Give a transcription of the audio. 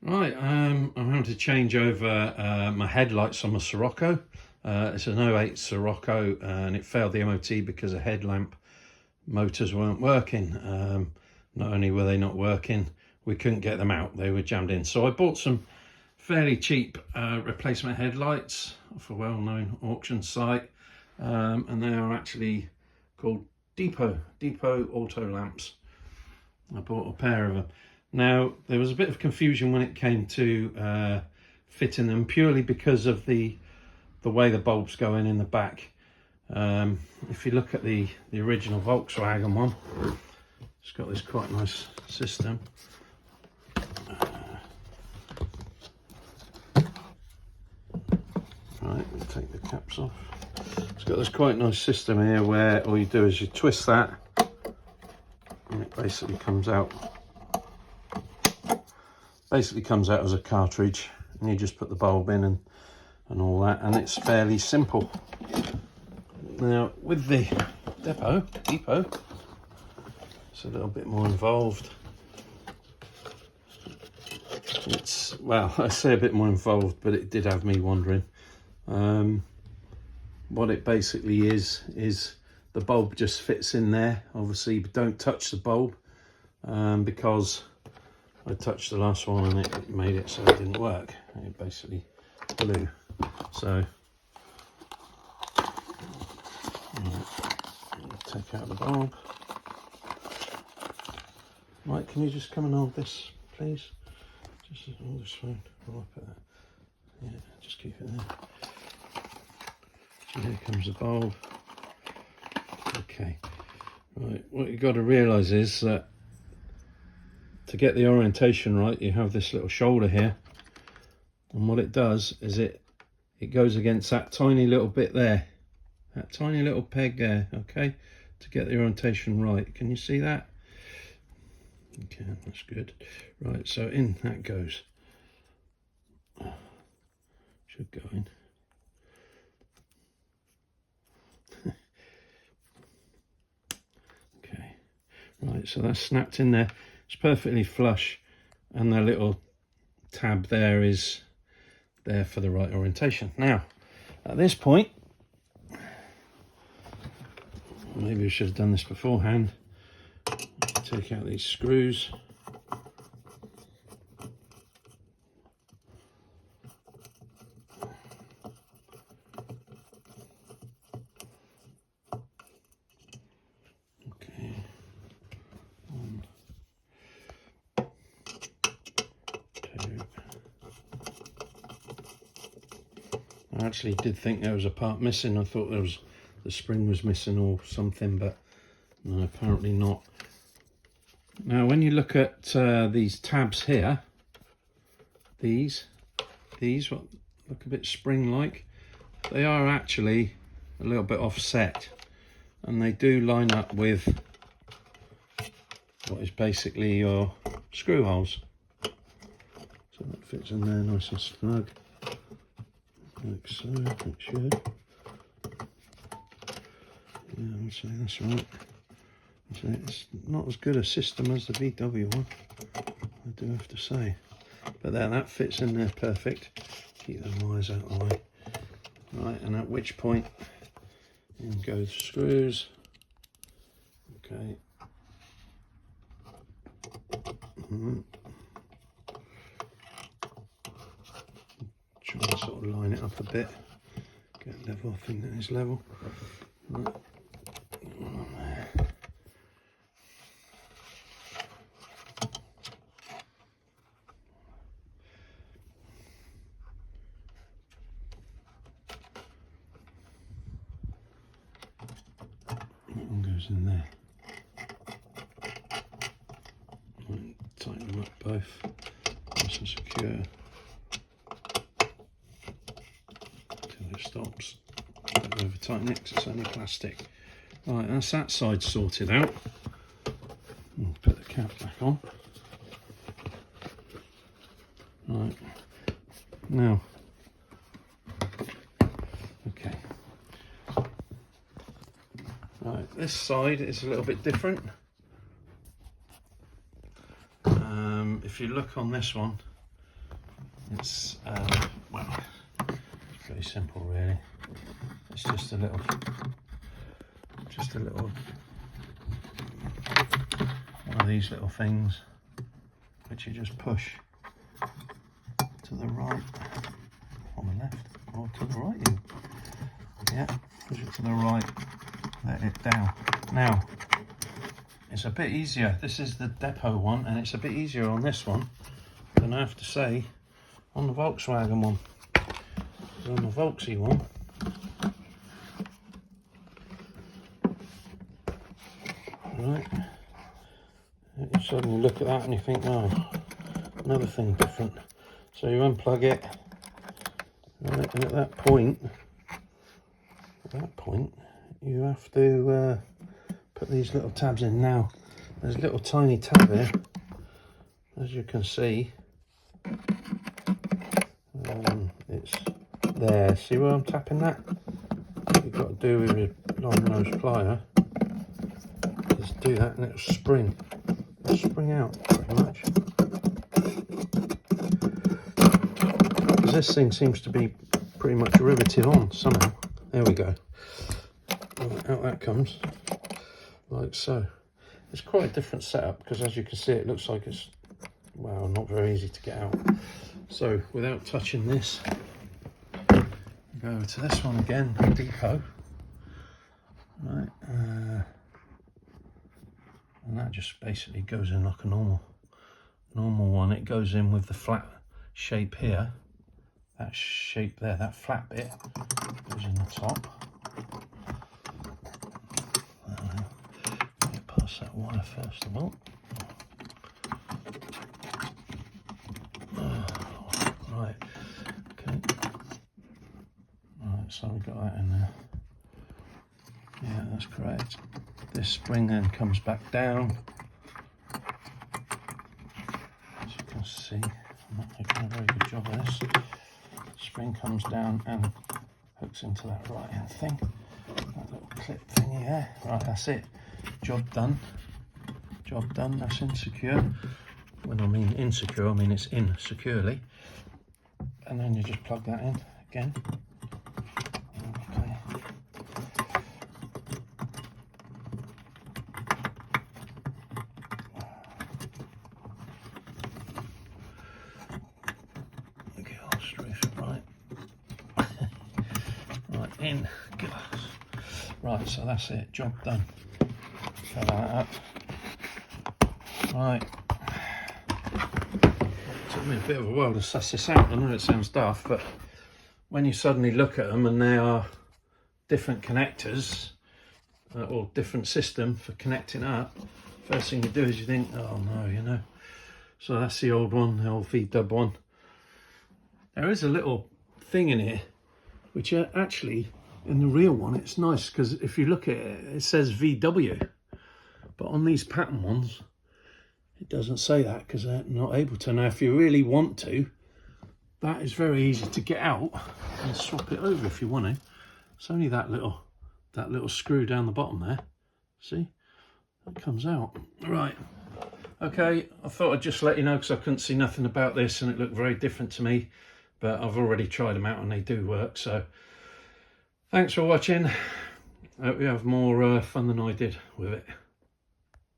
Right, I'm having to change over my headlights on my Scirocco. It's an '08 Scirocco and it failed the MOT because the headlamp motors weren't working. Not only were they not working, we couldn't get them out, they were jammed in. So I bought some fairly cheap replacement headlights off a well-known auction site, and they are actually called Depo auto lamps. I bought a pair of them. Now, there was a bit of confusion when it came to fitting them, purely because of the way the bulbs go in the back. If you look at the original Volkswagen one, it's got this quite nice system. Right, we'll take the caps off. It's got this quite nice system here where all you do is you twist that and it basically comes out as a cartridge, and you just put the bulb in and all that, and it's fairly simple. Now with the Depo, it's a little bit more involved. It's, well, I say a bit more involved, but it did have me wondering. What it basically is the bulb just fits in there. Obviously, but don't touch the bulb, because I touched the last one and it made it so it didn't work. It basically blew. So take out the bulb. Mike, can you just come and hold this, please? Just hold this phone. I'll put that. Yeah, just keep it there. So here comes the bulb. Okay. Right. What you've got to realise is that to get the orientation right, you have this little shoulder here, and what it does is it goes against that tiny little bit there, that tiny little peg there, okay, to get the orientation right. Can you see that? Okay, that's good. Right, so in that goes. Should go in. Okay, right, so that's snapped in there. It's perfectly flush, and the little tab there is there for the right orientation. Now, at this point, maybe we should have done this beforehand. Take out these screws. Okay. One, two. I actually did think there was a part missing. I thought there was, the spring was missing or something, but no, apparently not. Now when you look at these tabs here, these what look a bit spring-like, they are actually a little bit offset, and they do line up with what is basically your screw holes. So that fits in there nice and snug, like so. It should. Yeah, I'd say that's right. So it's not as good a system as the VW one, I do have to say. But then that fits in there perfect. Keep the wires out of the way. Right, and at which point in go the screws. Okay. Try and sort of line it up a bit. Get level, I think that is level. Right. In there. Right, tighten them up both, nice and secure until it stops. Don't over tighten it because it's only plastic. Right, that's that side sorted out. And put the cap back on. Right, now, okay. Right, this side is a little bit different. If you look on this one, It's well, it's pretty simple really. It's just a little one of these little things which you just push to the right, on the left, or to the right even. Yeah, push it to the right, let it down. Now, it's a bit easier. This is the Depo one, and it's a bit easier on this one than I have to say on the Volkswagen one. On the Volksy one, right, you suddenly look at that and you think, oh, another thing different. So you unplug it, right, and at that point, you have to put these little tabs in. Now, there's a little tiny tab here, as you can see. It's there. See where I'm tapping that? What you've got to do with your long nose plier is do that, and it'll spring out pretty much. Because this thing seems to be pretty much riveted on somehow. There we go. Out that comes, like so. It's quite a different setup because, as you can see, it looks like it's, well, not very easy to get out. So without touching this, go to this one again, Depo, right, and that just basically goes in like a normal one. It goes in with the flat shape here, that shape there, that flat bit goes in the top. Get past that wire first of all. Right, okay. Right, so we've got that in there. Yeah, that's correct. This spring then comes back down. As you can see, I'm not making a very good job of this. Spring comes down and hooks into that right hand thing. That little clip thingy there. Right, that's it. Job done. Job done, that's insecure. When I mean insecure, I mean it's in securely. And then you just plug that in again. Okay. Okay, I'll strafe it right. Right, in goes. Right, so that's it, job done. Cover that up. Right. Took me a bit of a while to suss this out. I know it sounds daft, but when you suddenly look at them and they are different connectors or different system for connecting up, first thing you do is you think, oh no, you know. So that's the old one, the old V-dub one. There is a little thing in here which actually, in the real one, it's nice because if you look at it, it says VW, but on these pattern ones it doesn't say that because they're not able to. Now if you really want to, that is very easy to get out and swap it over if you want to. It's only that little screw down the bottom there. See, it comes out. Right, okay, I thought I'd just let you know because I couldn't see nothing about this and it looked very different to me, but I've already tried them out and they do work. So thanks for watching. I hope you have more fun than I did with it.